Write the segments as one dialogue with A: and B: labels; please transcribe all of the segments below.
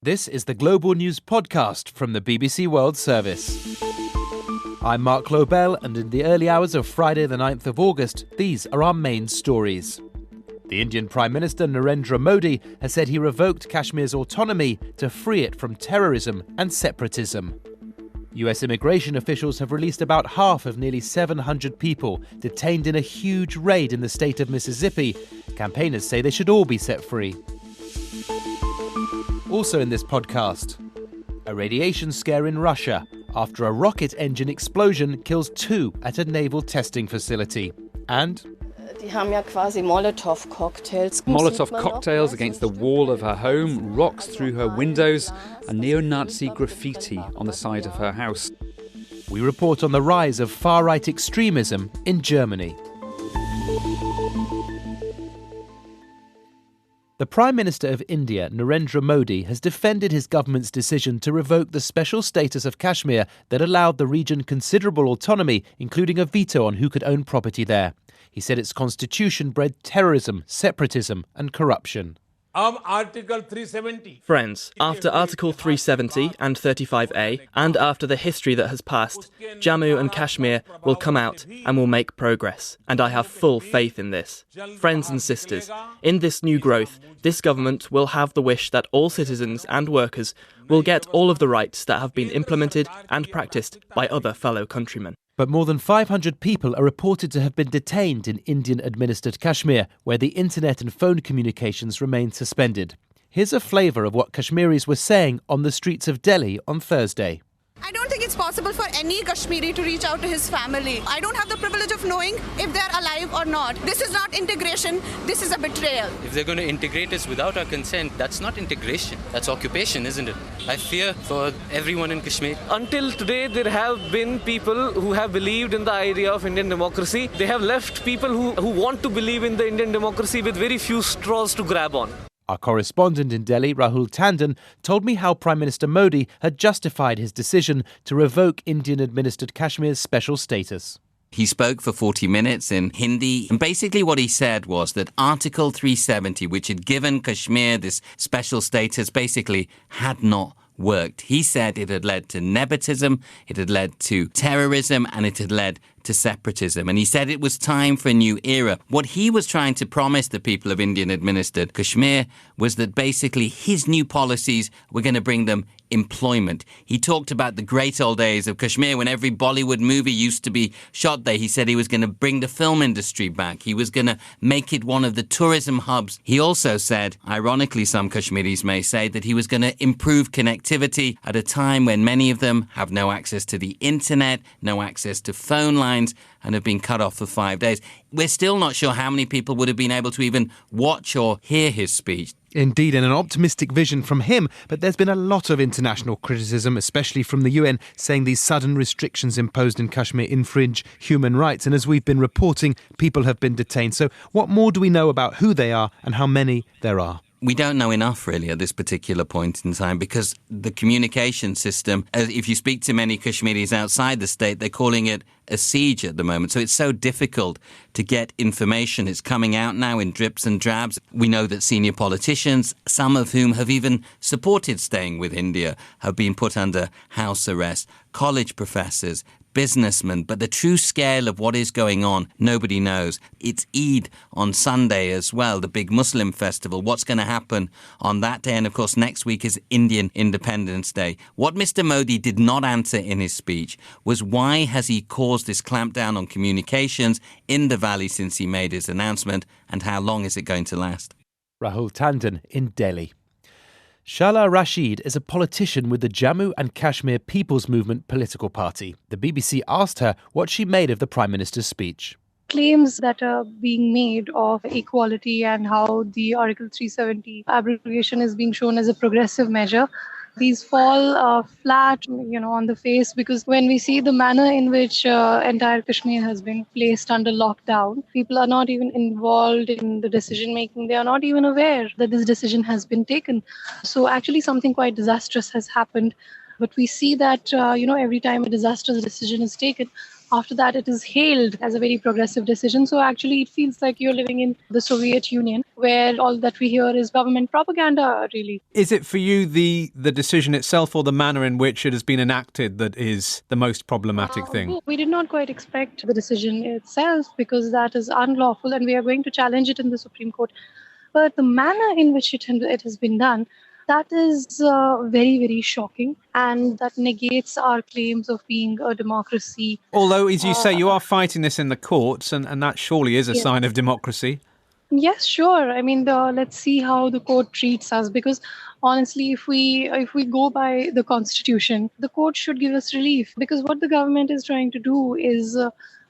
A: This is the Global News Podcast from the BBC World Service. I'm Mark Lobel, and in the early hours of Friday the 9th of August, these are our main stories. The Indian Prime Minister Narendra Modi has said he revoked Kashmir's autonomy to free it from terrorism and separatism. US immigration officials have released about half of nearly 700 people detained in a huge raid in the state of Mississippi. Campaigners say they should all be set free. Also in this podcast, a radiation scare in Russia after a rocket engine explosion kills 2 at a naval testing facility. And
B: Molotov cocktails against the wall of her home, rocks through her windows, and neo-Nazi graffiti on the side of her house.
A: We report on the rise of far-right extremism in Germany. The Prime Minister of India, Narendra Modi, has defended his government's decision to revoke the special status of Kashmir that allowed the region considerable autonomy, including a veto on who could own property there. He said its constitution bred terrorism, separatism and corruption.
C: Friends, after Article 370 and 35A, and after the history that has passed, Jammu and Kashmir will come out and will make progress. And I have full faith in this. Friends and sisters, in this new growth, this government will have the wish that all citizens and workers will get all of the rights that have been implemented and practiced by other fellow countrymen.
A: But more than 500 people are reported to have been detained in Indian-administered Kashmir, where the internet and phone communications remain suspended. Here's a flavour of what Kashmiris were saying on the streets of Delhi on Thursday.
D: I don't think it's possible for any Kashmiri to reach out to his family. I don't have the privilege of knowing if they're alive or not. This is not integration, this is a betrayal.
E: If they're going to integrate us without our consent, that's not integration, that's occupation, isn't it? I fear for everyone in Kashmir.
F: Until today, there have been people who have believed in the idea of Indian democracy. They have left people who want to believe in the Indian democracy with very few straws to grab on.
A: Our correspondent in Delhi, Rahul Tandon, told me how Prime Minister Modi had justified his decision to revoke Indian-administered Kashmir's special status.
G: He spoke for 40 minutes in Hindi, and basically what he said was that Article 370, which had given Kashmir this special status, basically had not worked. He said it had led to nepotism, it had led to terrorism, and it had led to separatism. And he said it was time for a new era. What he was trying to promise the people of Indian-administered Kashmir was that basically his new policies were going to bring them employment. He talked about the great old days of Kashmir when every Bollywood movie used to be shot there. He said he was going to bring the film industry back. He was going to make it one of the tourism hubs. He also said, ironically some Kashmiris may say, that he was going to improve connectivity at a time when many of them have no access to the internet, no access to phone lines, and have been cut off for 5 days. We're still not sure how many people would have been able to even watch or hear his speech.
A: Indeed, and an optimistic vision from him, but there's been a lot of international criticism, especially from the UN, saying these sudden restrictions imposed in Kashmir infringe human rights. And as we've been reporting, people have been detained. So what more do we know about who they are and how many there are?
G: We don't know enough, really, at this particular point in time, because the communication system, if you speak to many Kashmiris outside the state, they're calling it a siege at the moment. So it's so difficult to get information. It's coming out now in drips and drabs. We know that senior politicians, some of whom have even supported staying with India, have been put under house arrest. College professors, businessmen, but the true scale of what is going on, nobody knows. It's Eid on Sunday as well, the big Muslim festival. What's going to happen on that day? And of course, next week is Indian Independence Day. What Mr. Modi did not answer in his speech was why has he caused this clampdown on communications in the valley since he made his announcement, and how long is it going to last?
A: Rahul Tandon in Delhi. Shala Rashid is a politician with the Jammu and Kashmir People's Movement political party. The BBC asked her what she made of the Prime Minister's speech.
H: Claims that are being made of equality and how the Article 370 abrogation is being shown as a progressive measure. These fall flat, on the face, because when we see the manner in which entire Kashmir has been placed under lockdown, people are not even involved in the decision making. They are not even aware that this decision has been taken. So actually something quite disastrous has happened. But we see that, every time a disastrous decision is taken, After that, it is hailed as a very progressive decision. So actually, it feels like you're living in the Soviet Union, where all that we hear is government propaganda, really.
I: Is it for you the decision itself or the manner in which it has been enacted that is the most problematic thing?
H: We did not quite expect the decision itself because that is unlawful and we are going to challenge it in the Supreme Court. But the manner in which it has been done, that is very, very shocking, and that negates our claims of being a democracy.
I: Although, as you say, you are fighting this in the courts, and that surely is a sign of democracy.
H: Yes, sure. I mean, let's see how the court treats us, because honestly, if we go by the Constitution, the court should give us relief, because what the government is trying to do is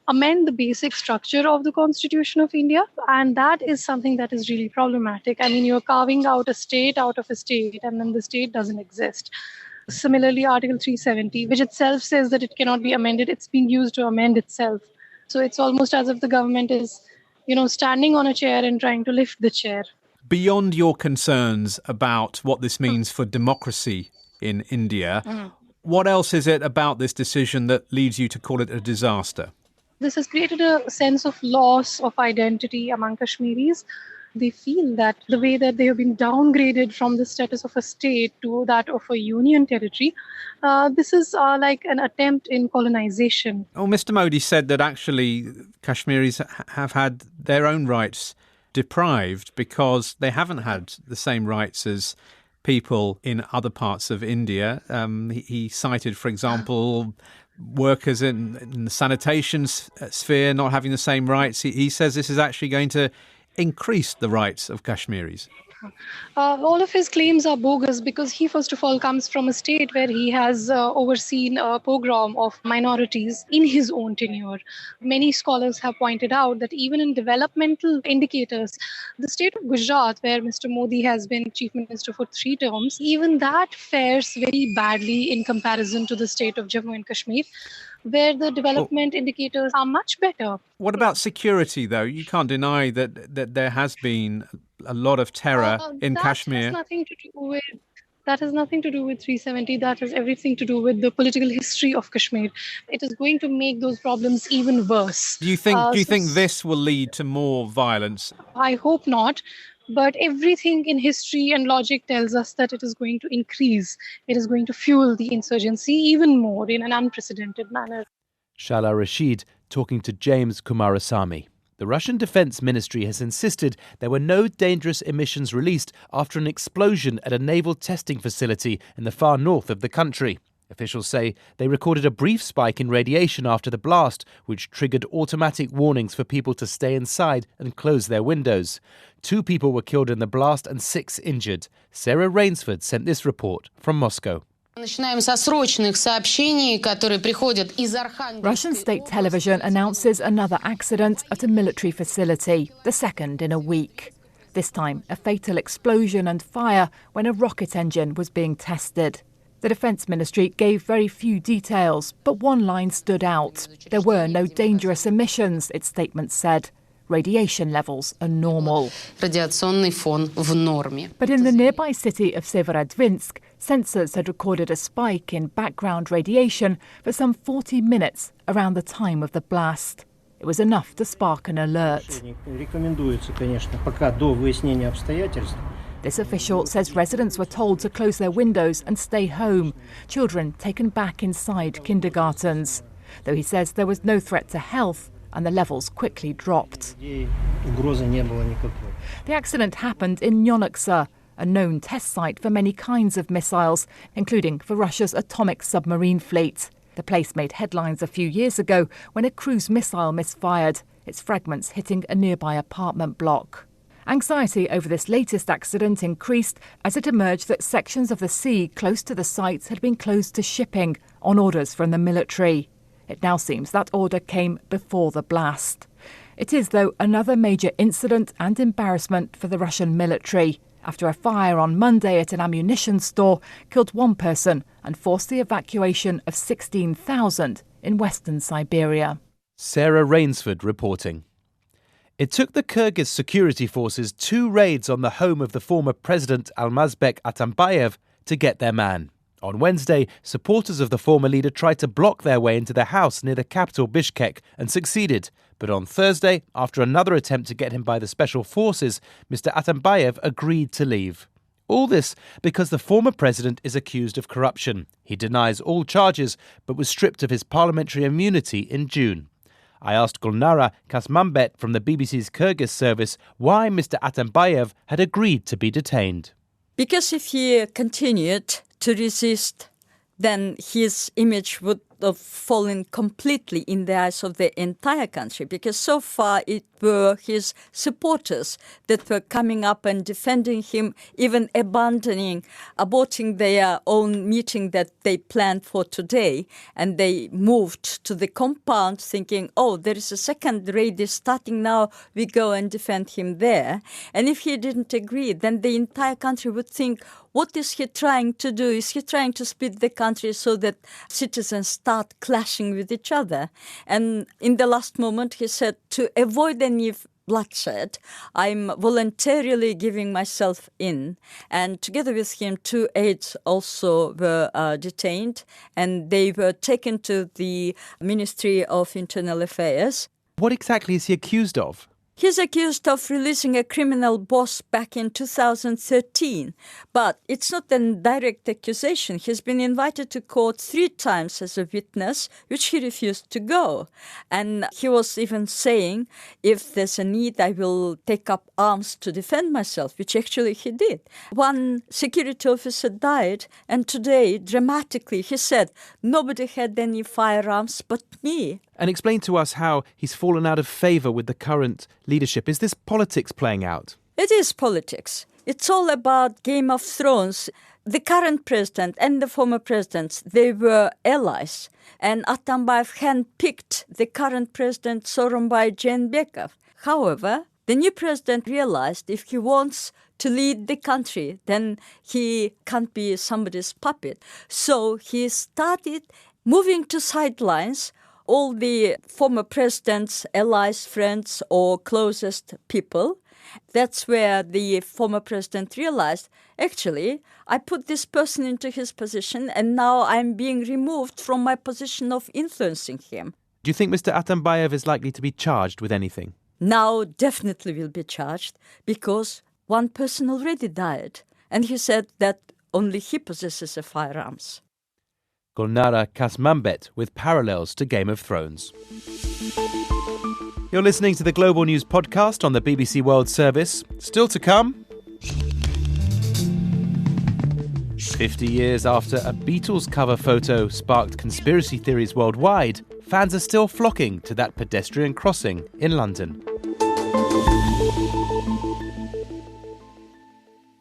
H: amend the basic structure of the Constitution of India, and that is something that is really problematic. I mean, you're carving out a state out of a state, and then the state doesn't exist. Similarly, Article 370, which itself says that it cannot be amended, it's being used to amend itself. So it's almost as if the government is, standing on a chair and trying to lift the chair.
I: Beyond your concerns about what this means for democracy in India, what else is it about this decision that leads you to call it a disaster?
H: This has created a sense of loss of identity among Kashmiris. They feel that the way that they have been downgraded from the status of a state to that of a union territory, this is like an attempt in colonization.
I: Oh, Mr. Modi said that actually Kashmiris have had their own rights deprived because they haven't had the same rights as people in other parts of India. He cited, for example, workers in the sanitation sphere not having the same rights. He says this is actually going to increase the rights of Kashmiris.
H: All of his claims are bogus because he, first of all, comes from a state where he has overseen a pogrom of minorities in his own tenure. Many scholars have pointed out that even in developmental indicators, the state of Gujarat, where Mr. Modi has been chief minister for 3 terms, even that fares very badly in comparison to the state of Jammu and Kashmir, where the development indicators are much better.
I: What about security, though? You can't deny that there has been a lot of terror in Kashmir.
H: That has nothing to do with 370. That has everything to do with the political history of Kashmir. It is going to make those problems even worse.
I: Do you think this will lead to more violence?
H: I hope not. But everything in history and logic tells us that it is going to increase. It is going to fuel the insurgency even more in an unprecedented manner.
A: Shala Rashid talking to James Kumarasamy. The Russian Defense Ministry has insisted there were no dangerous emissions released after an explosion at a naval testing facility in the far north of the country. Officials say they recorded a brief spike in radiation after the blast, which triggered automatic warnings for people to stay inside and close their windows. 2 people were killed in the blast and 6 injured. Sarah Rainsford sent this report from Moscow.
J: Russian state television announces another accident at a military facility, the second in a week. This time, a fatal explosion and fire when a rocket engine was being tested. The Defence Ministry gave very few details, but one line stood out. There were no dangerous emissions, its statement said. Radiation levels are normal. But in the nearby city of Severodvinsk, sensors had recorded a spike in background radiation for some 40 minutes around the time of the blast. It was enough to spark an alert. This official says residents were told to close their windows and stay home, children taken back inside kindergartens. Though he says there was no threat to health and the levels quickly dropped. The accident happened in Nyonoksa, a known test site for many kinds of missiles, including for Russia's atomic submarine fleet. The place made headlines a few years ago when a cruise missile misfired, its fragments hitting a nearby apartment block. Anxiety over this latest accident increased as it emerged that sections of the sea close to the site had been closed to shipping on orders from the military. It now seems that order came before the blast. It is, though, another major incident and embarrassment for the Russian military, after a fire on Monday at an ammunition store killed 1 person and forced the evacuation of 16,000 in western Siberia.
A: Sarah Rainsford reporting. It took the Kyrgyz security forces 2 raids on the home of the former president Almazbek Atambayev to get their man. On Wednesday, supporters of the former leader tried to block their way into the house near the capital Bishkek and succeeded. But on Thursday, after another attempt to get him by the special forces, Mr. Atambayev agreed to leave. All this because the former president is accused of corruption. He denies all charges, but was stripped of his parliamentary immunity in June. I asked Gulnara Kasmambet from the BBC's Kyrgyz service why Mr. Atambayev had agreed to be detained.
K: Because if he continued to resist, then his image would have fallen completely in the eyes of the entire country, because so far it were his supporters that were coming up and defending him, even aborting their own meeting that they planned for today. And they moved to the compound thinking, oh, there is a second raid is starting now, we go and defend him there. And if he didn't agree, then the entire country would think, what is he trying to do? Is he trying to split the country so that citizens start clashing with each other? And in the last moment, he said, to avoid any bloodshed, I'm voluntarily giving myself in. And together with him, 2 aides also were detained, and they were taken to the Ministry of Internal Affairs.
A: What exactly is he accused of?
K: He's accused of releasing a criminal boss back in 2013, but it's not a direct accusation. He's been invited to court 3 times as a witness, which he refused to go. And he was even saying, if there's a need, I will take up arms to defend myself, which actually he did. One security officer died, and today, dramatically, he said, nobody had any firearms but me.
A: And explain to us how he's fallen out of favour with the current leadership. Is this politics playing out?
K: It is politics. It's all about Game of Thrones. The current president and the former presidents, they were allies. And Atambayev handpicked the current president, Sooronbay Jeenbekov. However, the new president realized if he wants to lead the country, then he can't be somebody's puppet. So he started moving to sidelines all the former president's allies, friends, or closest people. That's where the former president realized, actually, I put this person into his position and now I'm being removed from my position of influencing him.
A: Do you think Mr. Atambayev is likely to be charged with anything?
K: Now definitely will be charged because one person already died. And he said that only he possesses a firearms.
A: Gulnara Kasmambet with parallels to Game of Thrones. You're listening to the Global News Podcast on the BBC World Service. Still to come. 50 years after a Beatles cover photo sparked conspiracy theories worldwide, fans are still flocking to that pedestrian crossing in London.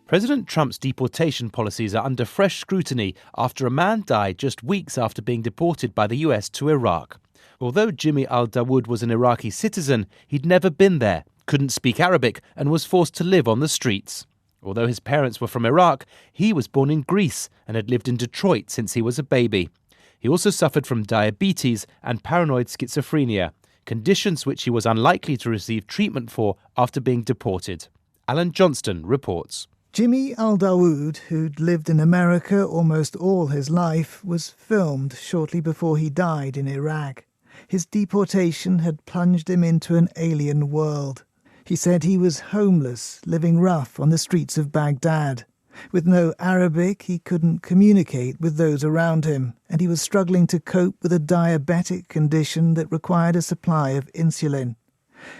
A: President Trump's deportation policies are under fresh scrutiny after a man died just weeks after being deported by the US to Iraq. Although Jimmy al-Dawood was an Iraqi citizen, he'd never been there, couldn't speak Arabic, and was forced to live on the streets. Although his parents were from Iraq, he was born in Greece and had lived in Detroit since he was a baby. He also suffered from diabetes and paranoid schizophrenia, conditions which he was unlikely to receive treatment for after being deported. Alan Johnston reports.
L: Jimmy al-Dawood, who'd lived in America almost all his life, was filmed shortly before he died in Iraq. His deportation had plunged him into an alien world. He said he was homeless, living rough on the streets of Baghdad. With no Arabic, he couldn't communicate with those around him, and he was struggling to cope with a diabetic condition that required a supply of insulin.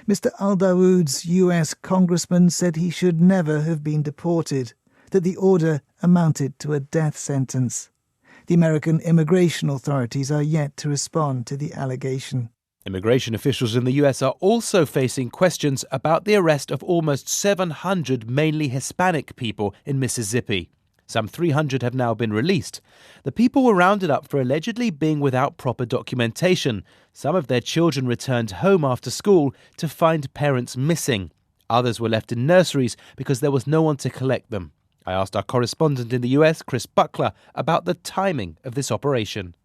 L: Mr. al-Dawood's US congressman said he should never have been deported, that the order amounted to a death sentence. The American immigration authorities are yet to respond to the allegation.
A: Immigration officials in the US are also facing questions about the arrest of almost 700 mainly Hispanic people in Mississippi. Some 300 have now been released. The people were rounded up for allegedly being without proper documentation. Some of their children returned home after school to find parents missing. Others were left in nurseries because there was no one to collect them. I asked our correspondent in the US, Chris Buckler, about the timing of this operation.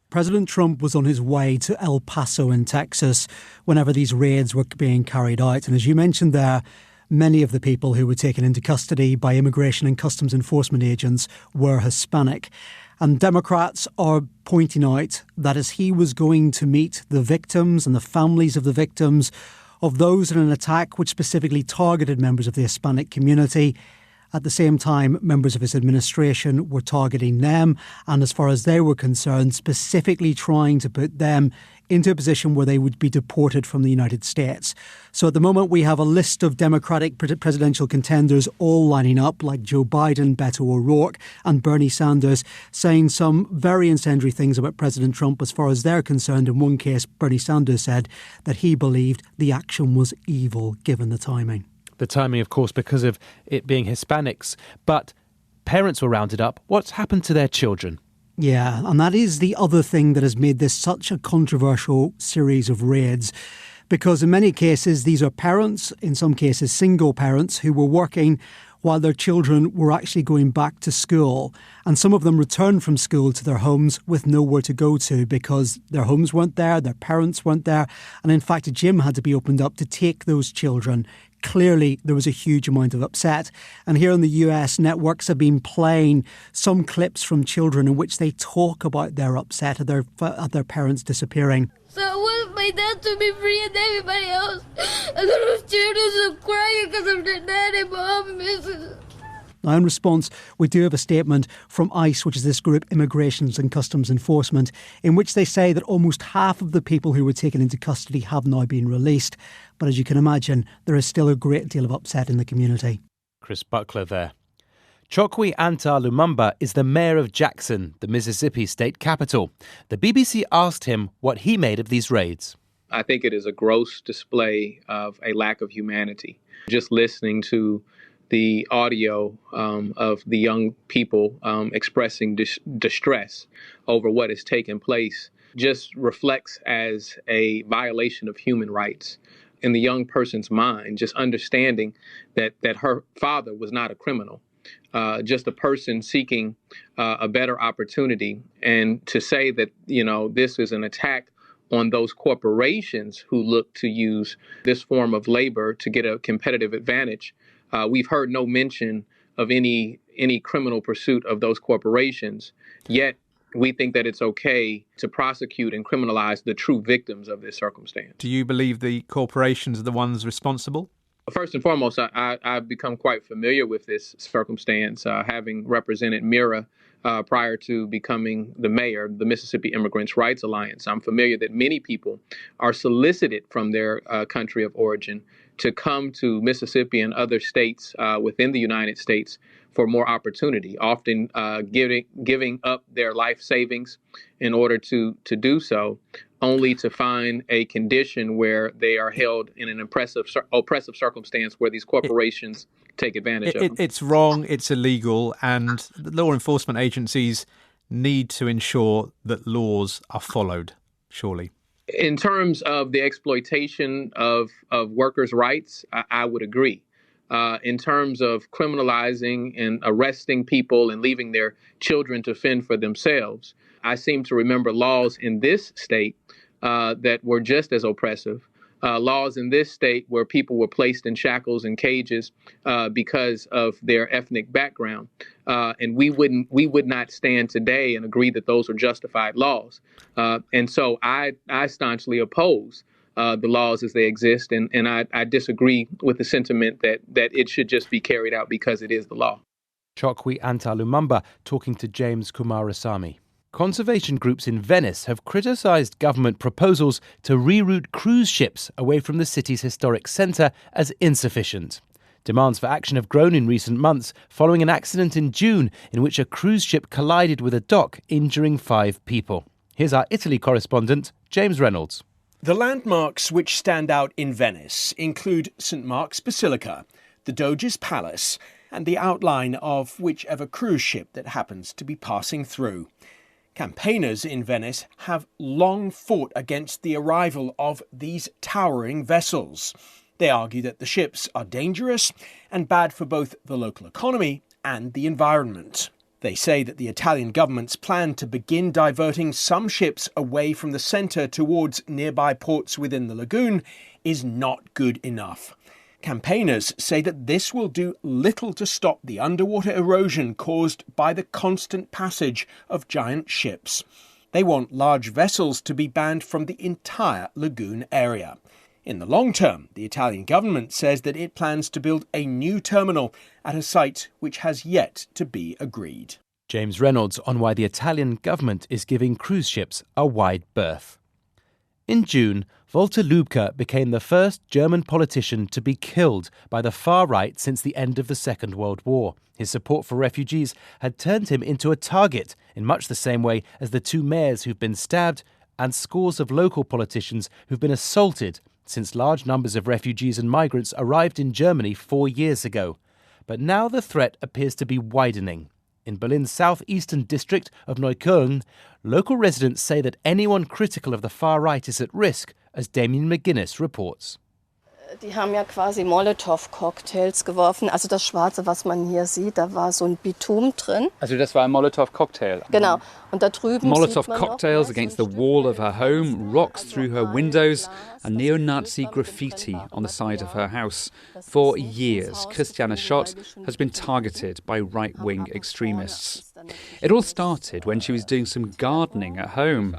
M: President Trump was on his way to El Paso in Texas whenever these raids were being carried out. And as you mentioned there, many of the people who were taken into custody by immigration and customs enforcement agents were Hispanic. And Democrats are pointing out that as he was going to meet the victims and the families of the victims of those in an attack which specifically targeted members of the Hispanic community, at the same time, members of his administration were targeting them and, as far as they were concerned, specifically trying to put them into a position where they would be deported from the United States. So at the moment, we have a list of Democratic presidential contenders all lining up, like Joe Biden, Beto O'Rourke and Bernie Sanders, saying some very incendiary things about President Trump as far as they're concerned. In one case, Bernie Sanders said that he believed the action was evil, given the timing.
A: The timing, of course, because of it being Hispanics. But parents were rounded up. What's happened to their children?
M: Yeah, and that is the other thing that has made this such a controversial series of raids. Because in many cases, these are parents, in some cases single parents, who were working while their children were actually going back to school. And some of them returned from school to their homes with nowhere to go to because their homes weren't there, their parents weren't there. And in fact, a gym had to be opened up to take those children. Clearly, there was a huge amount of upset. And here in the US, networks have been playing some clips from children in which they talk about their upset at their parents disappearing.
N: So I want my dad to be free and everybody else. And those children are crying because of their dad and mom missing.
M: Now, in response, we do have a statement from ICE, which is this group, Immigrations and Customs Enforcement, in which they say that almost half of the people who were taken into custody have now been released. But as you can imagine, there is still a great deal of upset in the community.
A: Chris Buckler there. Chokwe Anta Lumumba is the mayor of Jackson, the Mississippi state capital. The BBC asked him what he made of these raids.
O: I think it is a gross display of a lack of humanity. Just listening to the audio of the young people expressing distress over what has taken place just reflects as a violation of human rights. In the young person's mind, just understanding that her father was not a criminal, just a person seeking a better opportunity. And to say that, this is an attack on those corporations who look to use this form of labor to get a competitive advantage. We've heard no mention of any criminal pursuit of those corporations, yet we think that it's okay to prosecute and criminalize the true victims of this circumstance.
I: Do you believe the corporations are the ones responsible?
O: First and foremost, I've become quite familiar with this circumstance, having represented MIRA prior to becoming the mayor, the Mississippi Immigrants' Rights Alliance. I'm familiar that many people are solicited from their country of origin to come to Mississippi and other states within the United States for more opportunity, often giving up their life savings in order to do so, only to find a condition where they are held in an oppressive circumstance where these corporations take advantage of them.
I: It's wrong, it's illegal, and the law enforcement agencies need to ensure that laws are followed, surely.
O: In terms of the exploitation of workers' rights, I would agree. In terms of criminalizing and arresting people and leaving their children to fend for themselves, I seem to remember laws in this state that were just as oppressive. Laws in this state where people were placed in shackles and cages because of their ethnic background. And we would not stand today and agree that those are justified laws. And so I staunchly oppose the laws as they exist. And I disagree with the sentiment that it should just be carried out because it is the law.
A: Chokwe Anta Lumumba talking to James Kumarasamy. Conservation groups in Venice have criticised government proposals to reroute cruise ships away from the city's historic centre as insufficient. Demands for action have grown in recent months following an accident in June in which a cruise ship collided with a dock, injuring 5 people. Here's our Italy correspondent, James Reynolds.
P: The landmarks which stand out in Venice include St Mark's Basilica, the Doge's Palace, and the outline of whichever cruise ship that happens to be passing through. Campaigners in Venice have long fought against the arrival of these towering vessels. They argue that the ships are dangerous and bad for both the local economy and the environment. They say that the Italian government's plan to begin diverting some ships away from the centre towards nearby ports within the lagoon is not good enough. Campaigners say that this will do little to stop the underwater erosion caused by the constant passage of giant ships. They want large vessels to be banned from the entire lagoon area. In the long term, the Italian government says that it plans to build a new terminal at a site which has yet to be agreed.
A: James Reynolds on why the Italian government is giving cruise ships a wide berth. In June, Walter Lübcke became the first German politician to be killed by the far right since the end of the Second World War. His support for refugees had turned him into a target in much the same way as the two mayors who've been stabbed and scores of local politicians who've been assaulted since large numbers of refugees and migrants arrived in Germany 4 years ago. But now the threat appears to be widening. In Berlin's southeastern district of Neukölln, local residents say that anyone critical of the far right is at risk, as Damien McGuinness reports.
Q: Die haben ja quasi Molotow-Cocktails geworfen. Also das Schwarze, was man hier sieht, da war so ein Bitum drin.
B: Also das war ein Molotow-Cocktail.
Q: Genau. Und da drüben
B: Molotov cocktails against the wall of her home, rocks through her windows, and neo-Nazi graffiti on the side of her house. For years, Christiane Schott has been targeted by right-wing extremists. It all started when she was doing some gardening at home.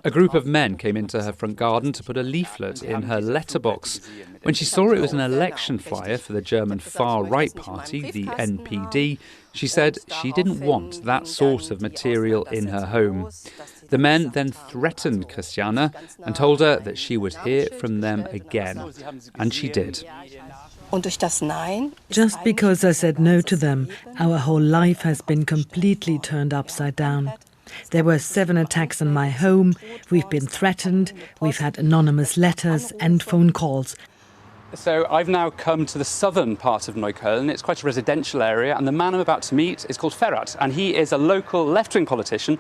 B: A group of men came into her front garden to put a leaflet in her letterbox. When she saw it was an election flyer for the German far-right party, the NPD, she said she didn't want that sort of material in her home. The men then threatened Christiane and told her that she would hear from them again. And she did.
R: Just because I said no to them, our whole life has been completely turned upside down. There were 7 attacks on my home, we've been threatened, we've had anonymous letters and phone calls.
B: So I've now come to the southern part of Neukölln. It's quite a residential area, and the man I'm about to meet is called Ferhat, and he is a local left-wing politician.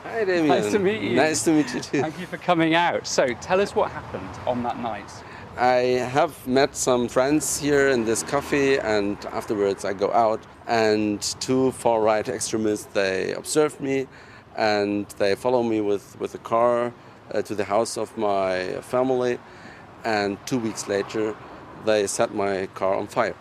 S: Hi, Damien.
B: Nice to meet you.
S: Nice to meet you too.
B: Thank you for coming out. So tell us what happened on that night.
S: I have met some friends here in this cafe, and afterwards I go out, and 2 far-right extremists, they observed me and they follow me with a car to the house of my family, and 2 weeks later they set my car on fire.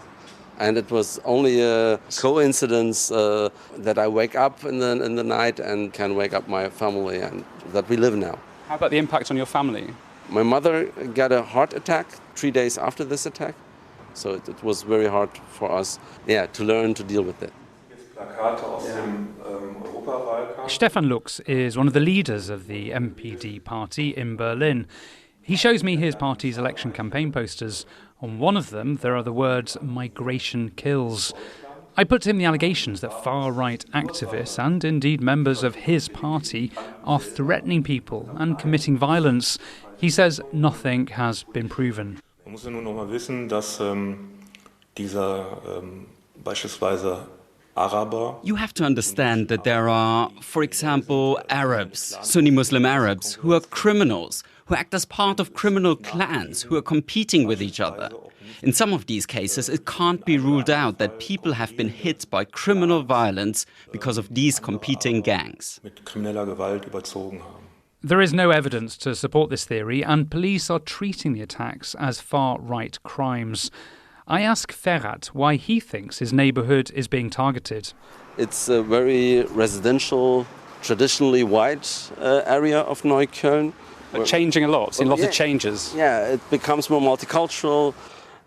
S: And it was only a coincidence that I wake up in the night and can wake up my family, and that we live now.
B: How about the impact on your family?
S: My mother got a heart attack 3 days after this attack, so it was very hard for us, to learn to deal with it.
B: Stefan Lux is one of the leaders of the MPD party in Berlin. He shows me his party's election campaign posters. On one of them, there are the words, "Migration kills." I put to him the allegations that far-right activists, and indeed members of his party, are threatening people and committing violence. He says nothing has been proven.
T: Man muss ja nur noch mal wissen, dass dieser beispielsweise Araber.
U: You have to understand that there are, for example, Arabs, Sunni Muslim Arabs, who are criminals, who act as part of criminal clans, who are competing with each other. In some of these cases, it can't be ruled out that people have been hit by criminal violence because of these competing gangs.
T: Mit krimineller Gewalt überzogen haben.
B: There is no evidence to support this theory, and police are treating the attacks as far-right crimes. I ask Ferhat why he thinks his neighbourhood is being targeted.
S: It's a very residential, traditionally white area of Neukölln.
B: But changing a lot, seen lots of changes.
S: Yeah, it becomes more multicultural,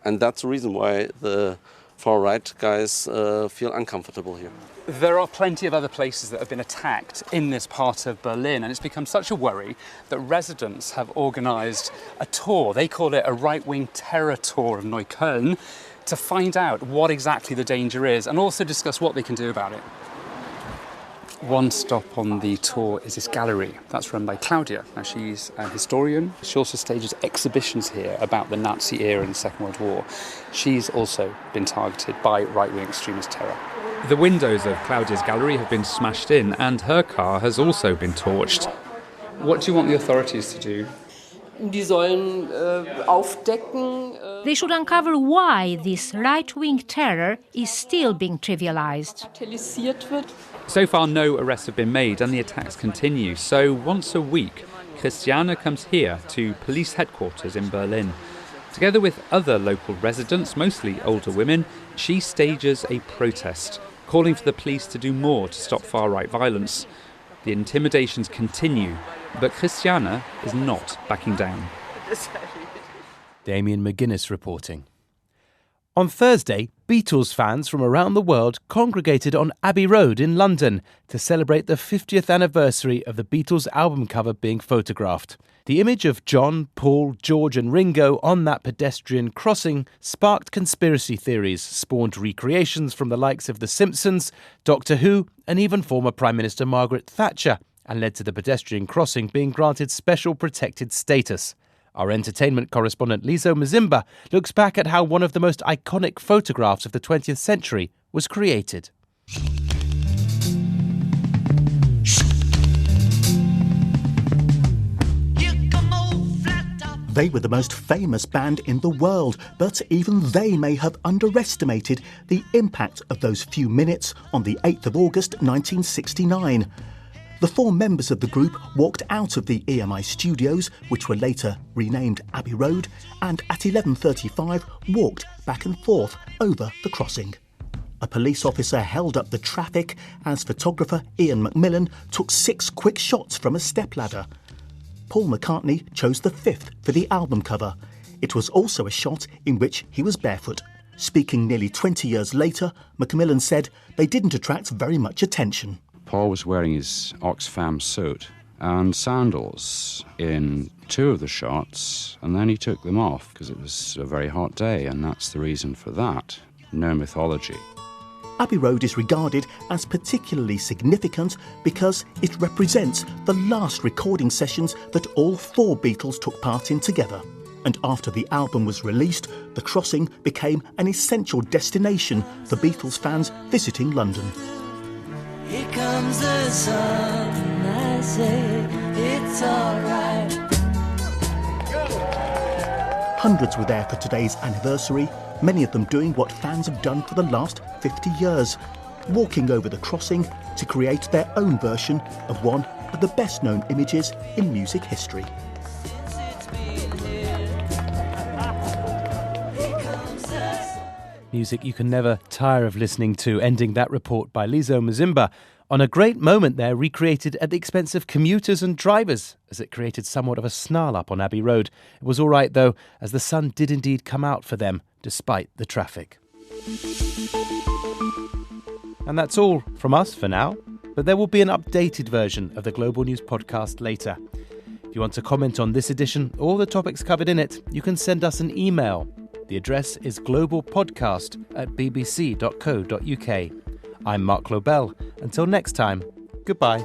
S: and that's the reason why the far-right guys feel uncomfortable here.
B: There are plenty of other places that have been attacked in this part of Berlin, and it's become such a worry that residents have organised a tour. They call it a right-wing terror tour of Neukölln to find out what exactly the danger is and also discuss what they can do about it. One stop on the tour is this gallery that's run by Claudia. Now, she's a historian. She also stages exhibitions here about the Nazi era in the Second World War. She's also been targeted by right-wing extremist terror. The windows of Claudia's gallery have been smashed in, and her car has also been torched. What do you want the authorities to do?
V: Die sollen aufdecken.
W: They should uncover why this right-wing terror is still being trivialized.
B: So far, no arrests have been made and the attacks continue. So once a week, Christiane comes here to police headquarters in Berlin. Together with other local residents, mostly older women, she stages a protest, calling for the police to do more to stop far-right violence. The intimidations continue, but Christiana is not backing down.
A: Damien McGuinness reporting. On Thursday, Beatles fans from around the world congregated on Abbey Road in London to celebrate the 50th anniversary of the Beatles album cover being photographed. The image of John, Paul, George and Ringo on that pedestrian crossing sparked conspiracy theories, spawned recreations from the likes of The Simpsons, Doctor Who and even former Prime Minister Margaret Thatcher, and led to the pedestrian crossing being granted special protected status. Our entertainment correspondent Lizo Mazimba looks back at how one of the most iconic photographs of the 20th century was created.
C: They were the most famous band in the world, but even they may have underestimated the impact of those few minutes on the 8th of August 1969. The 4 members of the group walked out of the EMI studios, which were later renamed Abbey Road, and at 11:35 walked back and forth over the crossing. A police officer held up the traffic as photographer Ian Macmillan took 6 quick shots from a stepladder. Paul McCartney chose the 5th for the album cover. It was also a shot in which he was barefoot. Speaking nearly 20 years later, Macmillan said they didn't attract very much attention.
D: Paul was wearing his Oxfam suit and sandals in 2 of the shots, and then he took them off because it was a very hot day, and that's the reason for that. No mythology.
C: Abbey Road is regarded as particularly significant because it represents the last recording sessions that all 4 Beatles took part in together. And after the album was released, the crossing became an essential destination for Beatles fans visiting London.
E: Here comes the sun, I say it's all right.
C: Hundreds were there for today's anniversary, many of them doing what fans have done for the last 50 years, walking over the crossing to create their own version of one of the best-known images in music history.
A: Music you can never tire of listening to, ending that report by Lizo Mazimba on a great moment there recreated at the expense of commuters and drivers, as it created somewhat of a snarl up on Abbey Road. It was all right, though, as the sun did indeed come out for them, despite the traffic. And that's all from us for now, but there will be an updated version of the Global News podcast later. If you want to comment on this edition or the topics covered in it, you can send us an email. The address is globalpodcast@bbc.co.uk. I'm Mark Lobel. Until next time, goodbye.